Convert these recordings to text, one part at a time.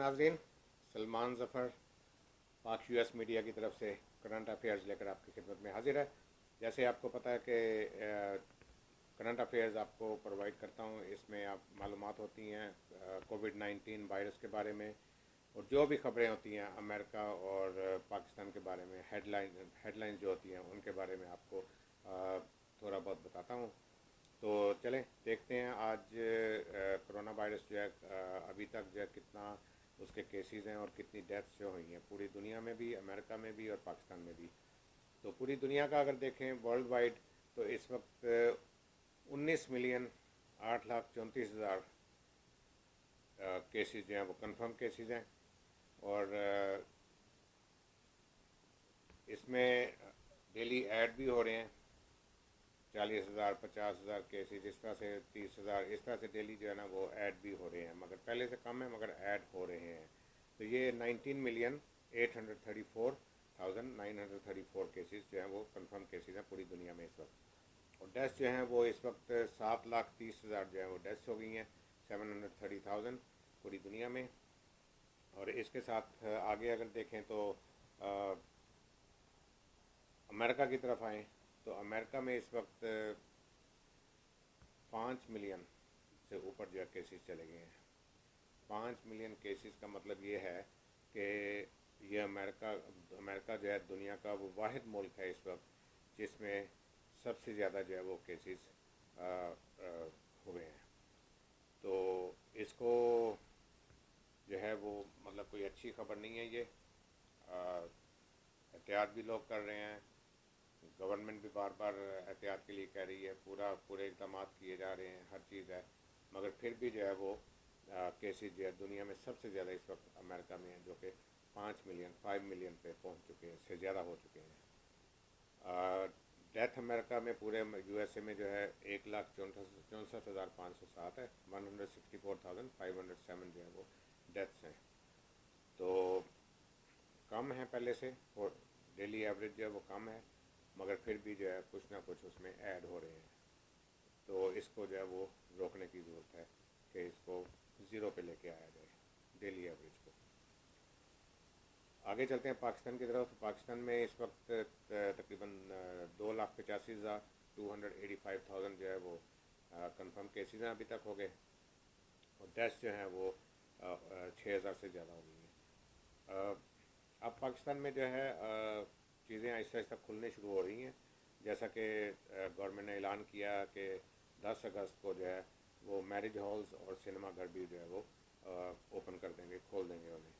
नाजरीन, सलमान ज़फ़र पाक US media की तरफ से करंट अफेयर्स लेकर आपकी खिदमत में हाजिर है। जैसे आपको पता है कि करंट अफेयर्स आपको प्रोवाइड करता हूँ, इसमें आप मालूमात होती हैं कोविड-19 वायरस के बारे में, और जो भी खबरें होती हैं अमेरिका और पाकिस्तान के बारे में, हेडलाइंस जो होती हैं उनके बारे में आपको थोड़ा बहुत बताता हूँ। तो चलें देखते हैं आज कोरोना वायरस जो है अभी तक जो है कितना उसके केसेस हैं और कितनी डेथ्स जो हुई हैं पूरी दुनिया में भी, अमेरिका में भी और पाकिस्तान में भी। तो पूरी दुनिया का अगर देखें वर्ल्ड वाइड, तो इस वक्त 19,08,34,000 केसेस जो हैं वो कंफर्म केसेस हैं, और इसमें डेली ऐड भी हो रहे हैं 40,000, 50,000 केसेज, इस तरह से 30,000, इस तरह से डेली जो है ना वो ऐड भी हो रहे हैं, मगर पहले से कम है मगर ऐड हो रहे हैं। तो ये 19,834,934 केसेस जो हैं वो कंफर्म केसेस हैं पूरी दुनिया में इस वक्त। और डेथ्स जो हैं वो इस वक्त 7,30,000 जो है वो डेथ्स हो गई हैं, 730,000 पूरी दुनिया में। और इसके साथ आगे अगर देखें तो अमेरिका की तरफ आएँ तो अमेरिका में इस वक्त 5 मिलियन से ऊपर जो है केसेस चले गए हैं। 5 मिलियन केसेस का मतलब ये है कि ये अमेरिका जो है दुनिया का वो वाहिद मुल्क है इस वक्त जिसमें सबसे ज़्यादा जो है वो केसेस हुए हैं। तो इसको जो है वो मतलब कोई अच्छी खबर नहीं है। ये एहतियात भी लोग कर रहे हैं, गवर्नमेंट भी बार बार एहतियात के लिए कह रही है, पूरे इक़दाम किए जा रहे हैं, हर चीज़ है, मगर फिर भी जो है वो केसेस जो है दुनिया में सबसे ज़्यादा इस वक्त अमेरिका में है, जो कि 5 मिलियन पे पहुंच चुके हैं, इससे ज़्यादा हो चुके हैं। डेथ अमेरिका में पूरे यूएसए में जो है 1,64,507 है, 164,507 जो है वो डेथ्स हैं। तो कम है पहले से, और डेली एवरेज जो है वो कम है, मगर फिर भी जो है कुछ ना कुछ उसमें ऐड हो रहे हैं। तो इसको जो है वो रोकने की ज़रूरत है कि इसको ज़ीरो पे लेके आया जाए डेली एवरेज को। आगे चलते हैं पाकिस्तान की तरफ। तो पाकिस्तान में इस वक्त तकरीबन 2,85,285,000 जो है वो कंफर्म केसेस हैं अभी तक हो गए, और डेथ्स जो हैं वो 6,000 से ज़्यादा हो गई हैं। अब पाकिस्तान में जो है चीज़ें आहिस्ता आहिस्ता खुलने शुरू हो रही हैं, जैसा कि गवर्नमेंट ने ऐलान किया कि 10 अगस्त को जो है वो मैरिज हॉल्स और सिनेमा घर भी जो है वो ओपन कर देंगे, खोल देंगे उन्हें।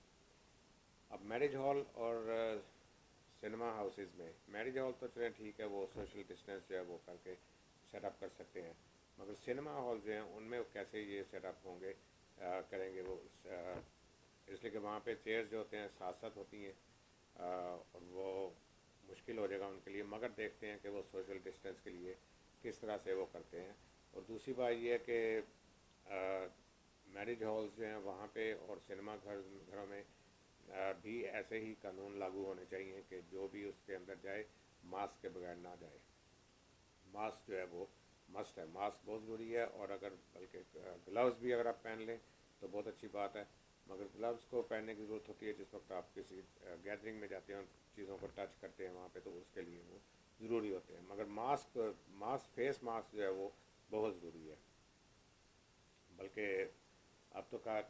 अब मैरिज हॉल और सिनेमा हाउसेस में, मैरिज हॉल तो चलें ठीक है, वो सोशल डिस्टेंस जो है वो करके सेटअप कर सकते हैं, मगर सिनेमा हॉल जो हैं उनमें कैसे ये सेटअप होंगे करेंगे वो, इसलिए कि वहाँ पे चेयर्स जो होते हैं साथ साथ होती हैं, और वो मुश्किल हो जाएगा उनके लिए, मगर देखते हैं कि वो सोशल डिस्टेंस के लिए किस तरह से वो करते हैं। और दूसरी बात ये है कि मैरिज हॉल्स जो हैं वहाँ पे और सिनेमा घरों में भी ऐसे ही कानून लागू होने चाहिए कि जो भी उसके अंदर जाए मास्क के बगैर ना जाए। मास्क जो है वो मस्ट है, मास्क बहुत ज़रूरी है, और अगर बल्कि ग्लव्स भी अगर आप पहन लें तो बहुत अच्छी बात है, मगर ग्लव्स को पहनने की ज़रूरत होती है जिस वक्त आप किसी गैदरिंग में जाते हैं, चीज़ों को टच करते हैं वहाँ पे, तो उसके लिए वो ज़रूरी होते हैं। मगर मास्क फेस मास्क जो है वो बहुत ज़रूरी है। बल्कि अब तो कहा है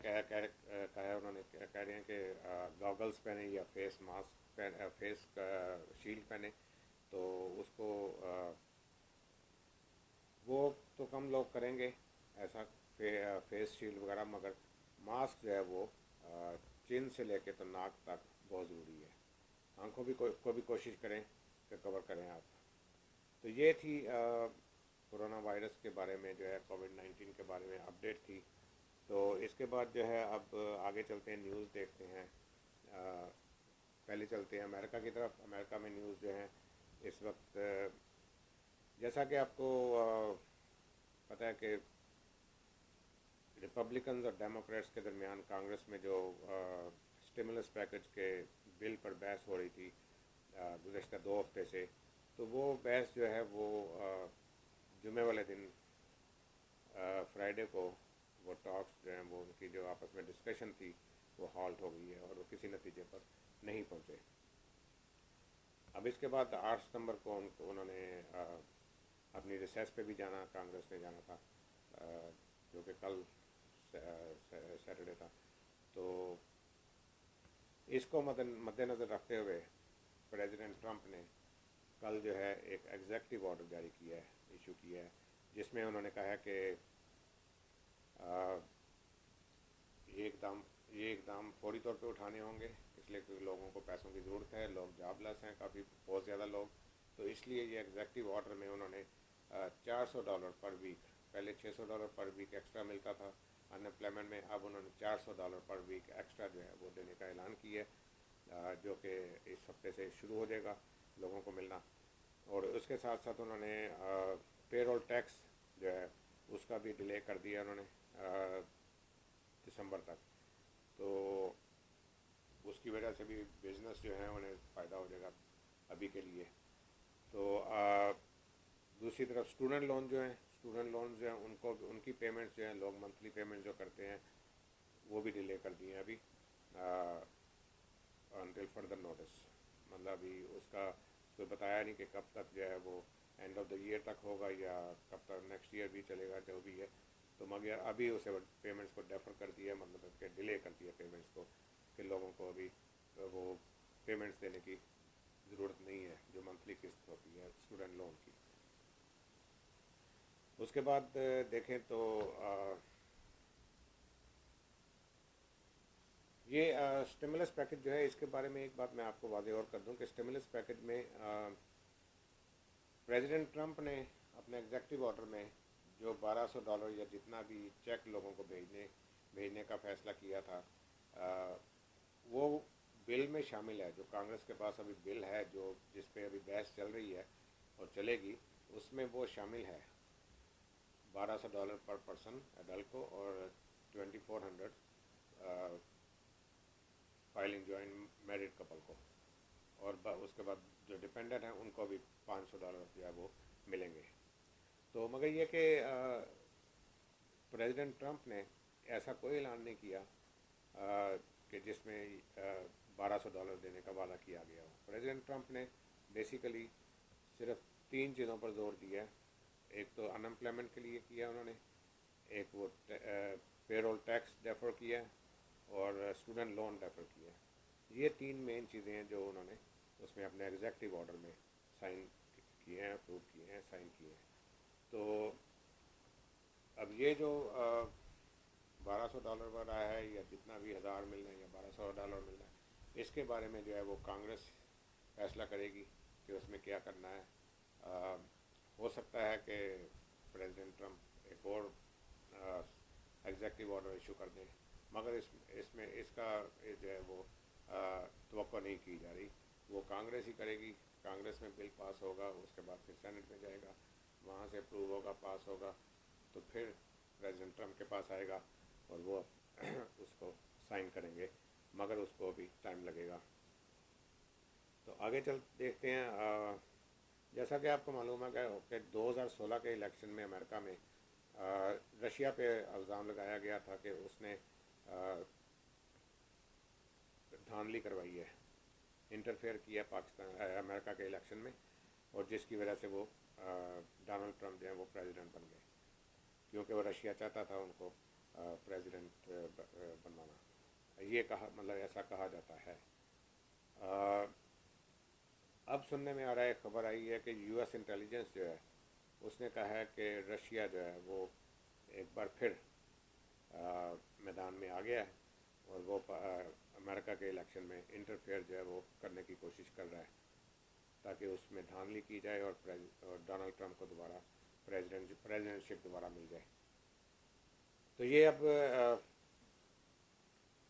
उन्होंने, कह रहे हैं कि गॉगल्स पहने या फेस मास्क पहने, फेस शील्ड पहने, तो उसको वो तो कम लोग करेंगे ऐसा फेस शील्ड वगैरह, मगर मास्क जो है वो चिन से लेके तो नाक तक बहुत ज़रूरी है। आंखों को भी कोशिश करें कि कवर करें आप। तो ये थी कोरोना वायरस के बारे में, जो है कोविड-19 के बारे में अपडेट थी। तो इसके बाद जो है अब आगे चलते हैं, न्यूज़ देखते हैं। पहले चलते हैं अमेरिका की तरफ। अमेरिका में न्यूज़ जो है इस वक्त, जैसा कि आपको पता है कि रिपब्लिकन्स और डेमोक्रेट्स के दरमियान कांग्रेस में जो स्टिमुलस पैकेज के बिल पर बहस हो रही थी गुज़श्ता 2 हफ्ते से, तो वो बहस जो है वो जुमे वाले दिन फ्राइडे को वो टॉक्स जो हैं वो उनकी जो आपस में डिस्कशन थी वो हॉल्ट हो गई है और वो किसी नतीजे पर नहीं पहुँचे। अब इसके बाद 8 सितंबर को उन्होंने अपनी रिसेस पे भी जाना, कांग्रेस ने जाना था, जो कि कल सैटरडे था। तो इसको मद्देनज़र रखते हुए प्रेसिडेंट ट्रंप ने कल जो है एक एग्जेक्टिव ऑर्डर जारी किया है, इशू किया है, जिसमें उन्होंने कहा है कि ये एकदम फौरी तौर पे उठाने होंगे, इसलिए क्योंकि लोगों को पैसों की ज़रूरत है, लोग जॉबलेस हैं काफ़ी, बहुत ज़्यादा लोग। तो इसलिए ये एग्जेक्टिव ऑर्डर में उन्होंने $400 पर वीक, पहले $600 पर वीक एक्स्ट्रा मिलता था अनएम्प्लॉयमेंट में, अब उन्होंने $400 पर वीक एक्स्ट्रा जो है वो देने का ऐलान किया है, जो कि इस हफ्ते से शुरू हो जाएगा लोगों को मिलना। और उसके साथ साथ उन्होंने पेरोल टैक्स जो है उसका भी डिले कर दिया उन्होंने दिसंबर तक। तो उसकी वजह से भी बिज़नेस जो है उन्हें फ़ायदा हो जाएगा अभी के लिए। तो दूसरी तरफ स्टूडेंट लोन जो हैं उनको उनकी पेमेंट्स जो हैं, लोग मंथली पेमेंट जो करते हैं वो भी डिले कर दिए हैं अभी अनटिल फर्दर नोटिस। मतलब अभी उसका कोई बताया नहीं कि कब तक जो है वो एंड ऑफ द ईयर तक होगा या कब तक नेक्स्ट ईयर भी चलेगा, जो भी है। तो मगर अभी उसे पेमेंट्स को डेफर कर दिया, मतलब कि डिले कर दिया पेमेंट्स को, कि लोगों को अभी वो पेमेंट्स देने की ज़रूरत नहीं है जो मंथली किस्त होती है स्टूडेंट लोन की। उसके बाद देखें तो ये स्टिमुलस पैकेज जो है, इसके बारे में एक बात मैं आपको वादे और कर दूं कि स्टिमुलस पैकेज में प्रेसिडेंट ट्रंप ने अपने एग्जेक्टिव ऑर्डर में जो $1200 या जितना भी चेक लोगों को भेजने का फैसला किया था, वो बिल में शामिल है। जो कांग्रेस के पास अभी बिल है, जो जिस पे अभी बहस चल रही है और चलेगी, उसमें वो शामिल है $1200 पर पर्सन एडल्ट को, और 2400 फाइलिंग जॉइंट मैरिड कपल को, और उसके बाद जो डिपेंडेंट हैं उनको भी $500 जो है वो मिलेंगे। तो मगर ये कि प्रेसिडेंट ट्रंप ने ऐसा कोई ऐलान नहीं किया कि जिसमें $1200 देने का वादा किया गया हो। प्रेसिडेंट ट्रंप ने बेसिकली सिर्फ 3 चीज़ों पर जोर दिया है। एक तो अनएम्प्लॉयमेंट के लिए किया उन्होंने, एक वो पेरोल टैक्स डेफर किया और स्टूडेंट लोन डेफर किया। ये 3 मेन चीज़ें हैं जो उन्होंने उसमें अपने एग्जेक्टिव ऑर्डर में साइन किए हैं, अप्रूव किए हैं, साइन किए हैं। तो अब ये जो $1200 पर आया है, या जितना भी 1000 मिल रहे हैं या $1200 मिल रहा है, इसके बारे में जो है वो कांग्रेस फैसला करेगी कि उसमें क्या करना है। हो सकता है कि प्रेसिडेंट ट्रंप एक और एग्जेक्टिव ऑर्डर इशू कर दें, मगर इसमें इसका जो है वो तवक्को नहीं की जा रही। वो कांग्रेस ही करेगी, कांग्रेस में बिल पास होगा, उसके बाद फिर सेनेट में जाएगा, वहाँ से अप्रूव होगा, पास होगा, तो फिर प्रेसिडेंट ट्रंप के पास आएगा और वो उसको साइन करेंगे, मगर उसको भी टाइम लगेगा। तो आगे चल देखते हैं। जैसा कि आपको मालूम है कि 2016 के इलेक्शन में अमेरिका में रशिया पे इल्ज़ाम लगाया गया था कि उसने धांधली करवाई है, इंटरफेयर किया अमेरिका के इलेक्शन में, और जिसकी वजह से वो डोनाल्ड ट्रंप जो है वो प्रेसिडेंट बन गए, क्योंकि वो रशिया चाहता था उनको प्रेसिडेंट बनवाना। ये मतलब ऐसा कहा जाता है। अब सुनने में आ रहा है, खबर आई है कि यूएस इंटेलिजेंस जो है उसने कहा है कि रशिया जो है वो एक बार फिर मैदान में आ गया है और वो अमेरिका के इलेक्शन में इंटरफेयर जो है वो करने की कोशिश कर रहा है, ताकि उसमें धांधली की जाए और डोनाल्ड ट्रंप को दोबारा प्रेसिडेंटशिप दोबारा मिल जाए। तो ये अब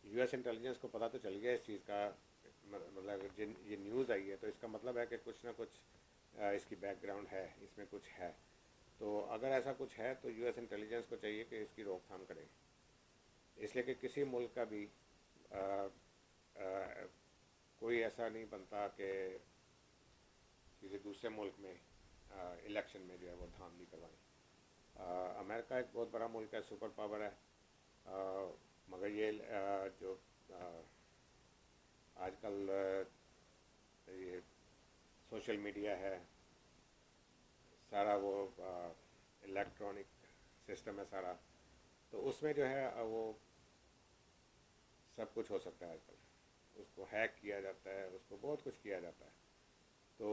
यूएस इंटेलिजेंस को पता तो चल गया इस चीज़ का, मतलब ये न्यूज़ आई है तो इसका मतलब है कि कुछ ना कुछ इसकी बैकग्राउंड है, इसमें कुछ है। तो अगर ऐसा कुछ है तो यूएस इंटेलिजेंस को चाहिए कि इसकी रोकथाम करें, इसलिए कि किसी मुल्क का भी कोई ऐसा नहीं बनता कि किसी दूसरे मुल्क में इलेक्शन में जो है वो धांधली करवाएं। अमेरिका एक बहुत बड़ा मुल्क है, सुपर पावर है, मगर ये जो आजकल ये सोशल मीडिया है, सारा वो इलेक्ट्रॉनिक सिस्टम है सारा, तो उसमें जो है वो सब कुछ हो सकता है आजकल। उसको हैक किया जाता है, उसको बहुत कुछ किया जाता है। तो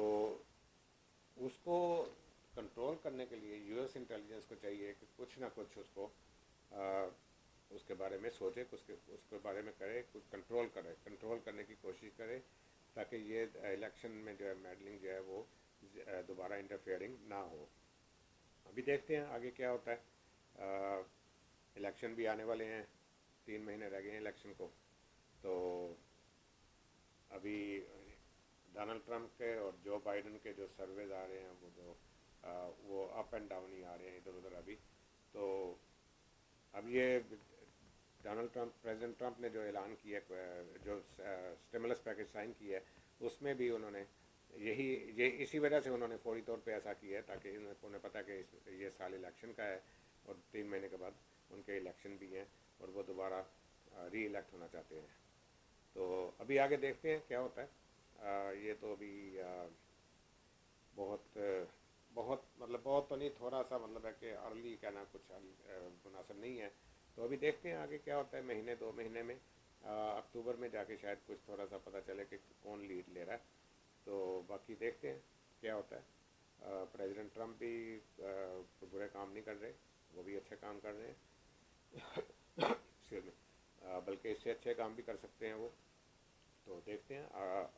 उसको कंट्रोल करने के लिए यूएस इंटेलिजेंस को चाहिए कि कुछ ना कुछ उसको उसके बारे में सोचे, उसके बारे में करे, कुछ कंट्रोल करने की कोशिश करे, ताकि ये इलेक्शन में जो है मेडलिंग जो है वो दोबारा इंटरफेयरिंग ना हो। अभी देखते हैं आगे क्या होता है। इलेक्शन भी आने वाले हैं, 3 महीने रह गए हैं इलेक्शन को। तो अभी डोनाल्ड ट्रंप के और जो बाइडन के जो सर्वेज आ रहे हैं वो अप एंड डाउन ही आ रहे हैं इधर उधर अभी। तो अब ये प्रेसिडेंट ट्रंप ने जो ऐलान किया, जो स्टिमुलस पैकेज साइन किया है, उसमें भी उन्होंने ये इसी वजह से उन्होंने फौरी तौर पे ऐसा किया है, ताकि उन्हें पता कि ये साल इलेक्शन का है और 3 महीने के बाद उनके इलेक्शन भी हैं और वो दोबारा री इलेक्ट होना चाहते हैं। तो अभी आगे देखते हैं क्या होता है। ये तो अभी बहुत बहुत मतलब बहुत तो नहीं, थोड़ा सा मतलब है कि अर्ली कहना कुछ मुनासिब नहीं है। तो अभी देखते हैं आगे क्या होता है। महीने 2 महीने में अक्टूबर में जाके शायद कुछ थोड़ा सा पता चले कि कौन लीड ले रहा है। तो बाकी देखते हैं क्या होता है। प्रेसिडेंट ट्रंप भी बुरे काम नहीं कर रहे, वो भी अच्छे काम कर रहे हैं बल्कि इससे अच्छे काम भी कर सकते हैं वो। तो देखते हैं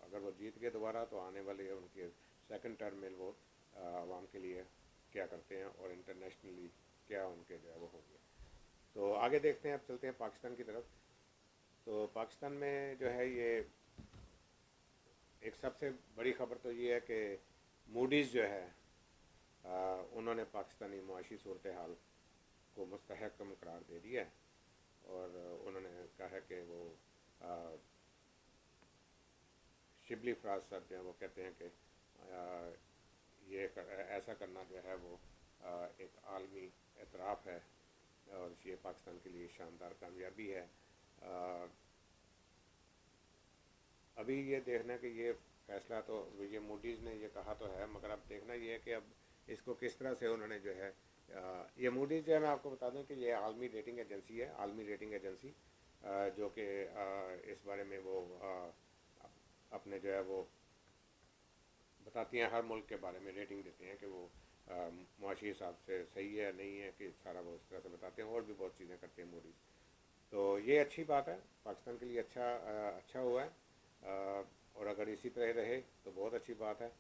अगर वो जीत गए दोबारा तो आने वाले उनके सेकंड टर्म में वो आवाम के लिए क्या करते हैं और इंटरनेशनली क्या उनके जो है वो होंगे। तो आगे देखते हैं। अब चलते हैं पाकिस्तान की तरफ। तो पाकिस्तान में जो है ये एक सबसे बड़ी खबर तो ये है कि मूडीज़ जो है उन्होंने पाकिस्तानी मुआशी सूरत हाल को मुस्तहकम करार दे दिया है और उन्होंने कहा है कि वो शिबली फराज साहब जो है वो कहते हैं कि ऐसा करना जो है वो एक आलमी एतराफ़ है और ये पाकिस्तान के लिए शानदार कामयाबी है। अभी ये देखना कि ये फ़ैसला तो ये मूडीज़ ने ये कहा तो है, मगर अब देखना ये है कि अब इसको किस तरह से उन्होंने जो है ये मूडीज़ जो है, मैं आपको बता दूं कि ये आलमी रेटिंग एजेंसी है, आलमी रेटिंग एजेंसी जो कि इस बारे में वो अपने जो है वो बताती हैं, हर मुल्क के बारे में रेटिंग देते हैं कि वो मुआशी हिसाब से सही है नहीं है, कि सारा वो इस तरह से बताते हैं। और भी बहुत चीज़ें करते हैं मूडीज़। तो ये अच्छी बात है, पाकिस्तान के लिए अच्छा हुआ है और अगर इसी तरह रहे तो बहुत अच्छी बात है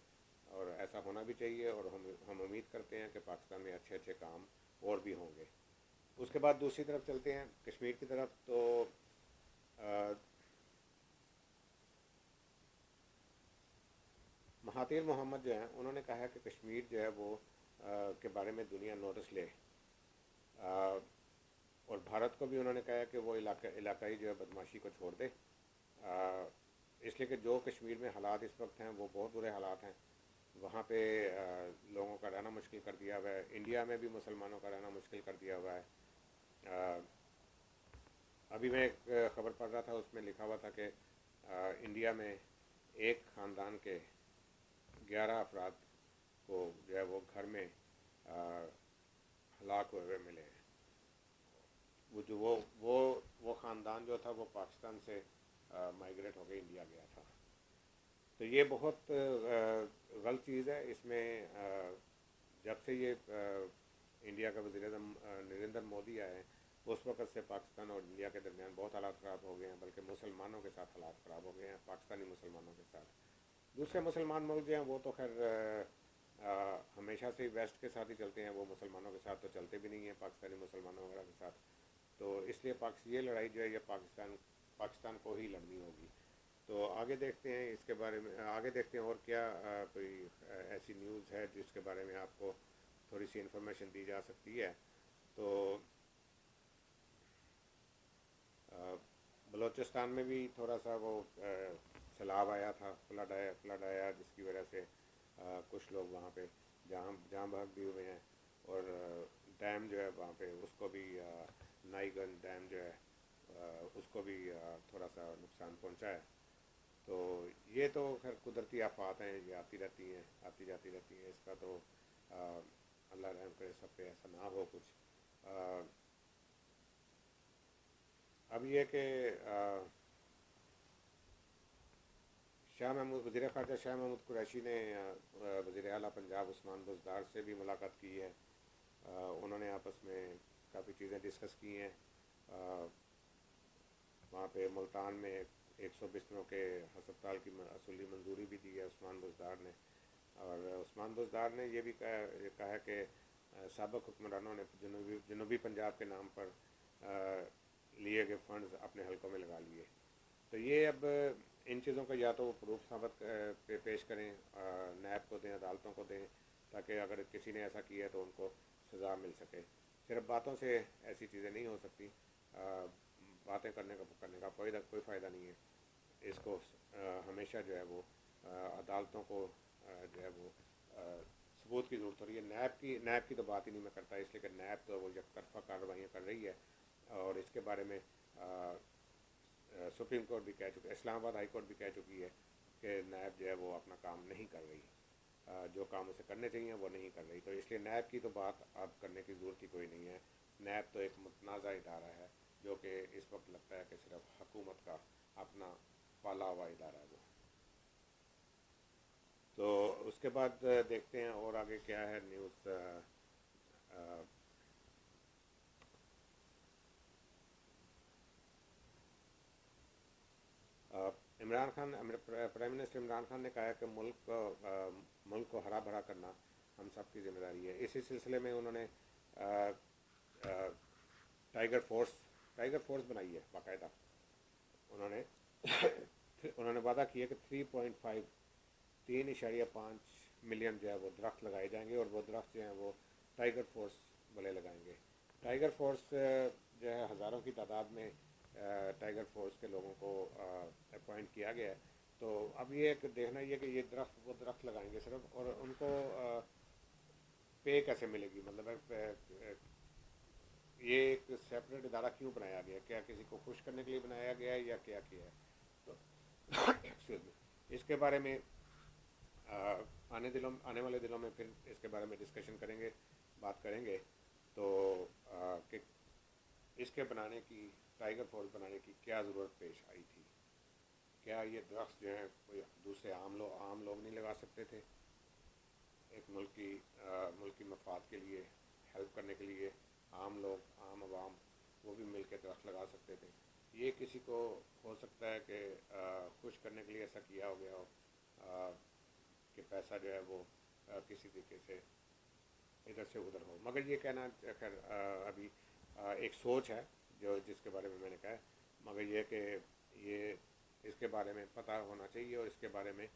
और ऐसा होना भी चाहिए। और हम उम्मीद करते हैं कि पाकिस्तान में अच्छे अच्छे काम और भी होंगे। उसके बाद दूसरी तरफ चलते हैं, कश्मीर की तरफ। तो महातिर मोहम्मद जो हैं उन्होंने कहा है कि कश्मीर जो है वो के बारे में दुनिया नोटिस ले, और भारत को भी उन्होंने कहा है कि वो इलाकाई जो है बदमाशी को छोड़ दे, इसलिए कि जो कश्मीर में हालात इस वक्त हैं वो बहुत बुरे हालात हैं। वहाँ पे लोगों का रहना मुश्किल कर दिया हुआ है। इंडिया में भी मुसलमानों का रहना मुश्किल कर दिया हुआ है। अभी मैं एक ख़बर पढ़ रहा था, उसमें लिखा हुआ था कि इंडिया में एक ख़ानदान के 11 अफराद को जो है वो घर में हलाक हुए मिले हैं। वो ख़ानदान जो था वो पाकिस्तान से माइग्रेट होकर इंडिया गया था। तो ये बहुत गलत चीज़ है। इसमें जब से ये इंडिया का वज़ीर-ए-आज़म नरेंद्र मोदी आए उस वक़्त से पाकिस्तान और इंडिया के दरमियान बहुत हालात ख़राब हो गए हैं, बल्कि मुसलमानों के साथ हालात ख़राब हो गए हैं, पाकिस्तानी मुसलमानों के साथ। दूसरे मुसलमान मुल्क जो हैं वो तो खैर हमेशा से वेस्ट के साथ ही चलते हैं, वो मुसलमानों के साथ तो चलते भी नहीं हैं, पाकिस्तानी मुसलमानों वगैरह के साथ। तो इसलिए ये लड़ाई जो है ये पाकिस्तान को ही लड़नी होगी। तो आगे देखते हैं इसके बारे में, आगे देखते हैं और क्या कोई ऐसी न्यूज़ है जिसके बारे में आपको थोड़ी सी इन्फॉर्मेशन दी जा सकती है। तो बलूचिस्तान में भी थोड़ा सा वो सैलाब आया था, फ्लड आया जिसकी वजह से कुछ लोग वहाँ पे जाम बहक भी हुए हैं। और डैम जो है वहाँ पे उसको भी नाईगंज डैम जो है उसको भी थोड़ा सा नुकसान पहुंचा है। तो ये तो खैर कुदरती आफात हैं, ये आती रहती हैं, आती जाती रहती हैं। इसका तो अल्लाह रहम करे सब पे ऐसा ना हो कुछ। अब ये कि शाह महमूद वज़ीर ख़ारजा शाह महमूद कुरैशी ने वज़ीर आला पंजाब उस्मान बुज़दार से भी मुलाकात की है। उन्होंने आपस में काफ़ी चीज़ें डिस्कस की हैं। वहाँ पे मुल्तान में 100 बिस्तरों के हस्पताल की असूली मंजूरी भी दी है उस्मान बुज़दार ने। और उस्मान बुज़दार ने ये भी कहा है कि साबिक़ हुक्मरानों ने जनूबी पंजाब के नाम पर लिए गए फ़ंड्स अपने हलकों में लगा लिए। तो ये अब इन चीज़ों का या तो वो प्रूफ साबित पेश करें, नैब को दें, अदालतों को दें, ताकि अगर किसी ने ऐसा किया तो उनको सज़ा मिल सके। सिर्फ बातों से ऐसी चीज़ें नहीं हो सकती। बातें करने का कोई फ़ायदा नहीं है। इसको हमेशा जो है वो अदालतों को जो है वो सबूत की ज़रूरत हो रही है। नैब की तो बात ही नहीं मैं करता, इसलिए कि नैब तो वो यकतरफा कार्रवाइयाँ कर रही है और इसके बारे में सुप्रीम कोर्ट भी कह चुकी है, इस्लामाबाद हाई कोर्ट भी कह चुकी है कि नैब जो है वो अपना काम नहीं कर रही, जो काम उसे करने चाहिए वो नहीं कर रही। तो इसलिए नैब की तो बात अब करने की ज़रूरत ही कोई नहीं है। नैब तो एक मुतनाज़ा इदारा है जो कि इस वक्त लगता है कि सिर्फ हुकूमत का अपना पाला हुआ इदारा है वो। तो उसके बाद देखते हैं और आगे क्या है news. Imran Khan, prime minister Imran Khan ने कहा है कि मुल्क को हरा भरा करना हम सब की जिम्मेदारी है। इसी सिलसिले में उन्होंने टाइगर फोर्स बनाई है बाकायदा। उन्होंने वादा किया कि 3.5 मिलियन जो है वो दरख्त लगाए जाएंगे और वो दरख्त जो हैं वो टाइगर फोर्स वाले लगाएंगे। टाइगर फोर्स जो है हज़ारों की तादाद में टाइगर फोर्स के लोगों को अपॉइंट किया गया है। तो अब ये देखना ये कि ये वो दरख्त लगाएंगे सिर्फ, और उनको पे कैसे मिलेगी। मतलब ये एक सेपरेट इदारा क्यों बनाया गया, क्या किसी को खुश करने के लिए बनाया गया है या क्या किया है। तो एक्सक्यूज मी, इसके बारे में आने वाले दिनों में फिर इसके बारे में डिस्कशन करेंगे, बात करेंगे। तो कि इसके बनाने की, टाइगर फोर्स बनाने की क्या ज़रूरत पेश आई थी। क्या ये दरख्त जो है कोई दूसरे आम लोग नहीं लगा सकते थे। एक मुल्क की मफाद के लिए, हेल्प करने के लिए आम आवाम वो भी मिल के दरख्त लगा सकते थे। ये किसी को हो सकता है कि खुश करने के लिए ऐसा किया हो गया हो कि पैसा जो है वो किसी तरीके से इधर से उधर हो। मगर ये कहना खैर अभी एक सोच है जिसके बारे में मैंने कहा है। मगर ये कि ये इसके बारे में पता होना चाहिए और इसके बारे में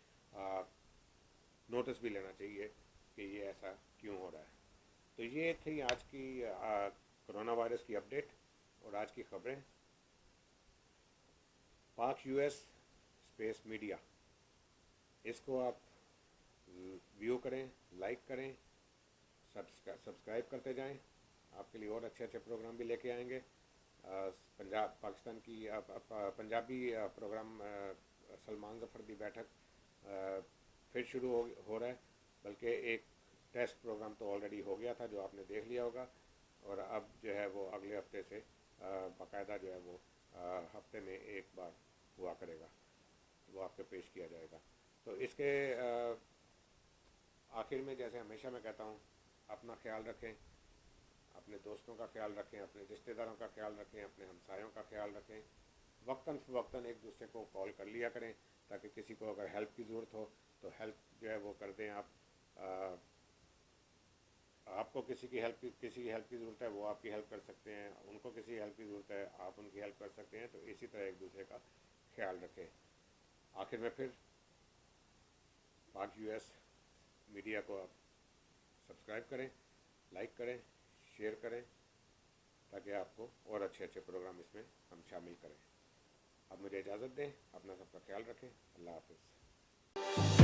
नोटिस भी लेना चाहिए कि ये ऐसा क्यों हो रहा है। तो ये थी आज की कोरोना वायरस की अपडेट और आज की खबरें। पाक यूएस स्पेस मीडिया, इसको आप व्यू करें, लाइक करें, सब्सक्राइब करते जाएं। आपके लिए और अच्छे अच्छे प्रोग्राम भी लेके आएंगे। पाकिस्तान की पंजाबी प्रोग्राम सलमान ज़फ़र की बैठक फिर शुरू हो रहा है। बल्कि एक टेस्ट प्रोग्राम तो ऑलरेडी हो गया था जो आपने देख लिया होगा, और अब जो है वो अगले हफ्ते से बाकायदा जो है वो हफ्ते में एक बार हुआ करेगा, वो आपको पेश किया जाएगा। तो इसके आखिर में जैसे हमेशा मैं कहता हूँ, अपना ख्याल रखें, अपने दोस्तों का ख्याल रखें, अपने रिश्तेदारों का ख्याल रखें, अपने हमसायों का ख्याल रखें। वक्तन एक दूसरे को कॉल कर लिया करें ताकि किसी को अगर हेल्प की ज़रूरत हो तो हेल्प जो है वो कर दें आप। आपको किसी की हेल्प की ज़रूरत है, वो आपकी हेल्प कर सकते हैं। उनको किसी हेल्प की ज़रूरत है, आप उनकी हेल्प कर सकते हैं। तो इसी तरह एक दूसरे का ख्याल रखें। आखिर में फिर पाक यूएस मीडिया को आप सब्सक्राइब करें, लाइक करें, शेयर करें, ताकि आपको और अच्छे अच्छे प्रोग्राम इसमें हम शामिल करें। अब मुझे इजाज़त दें, अपना सबका ख्याल रखें। अल्लाह हाफ़िज़।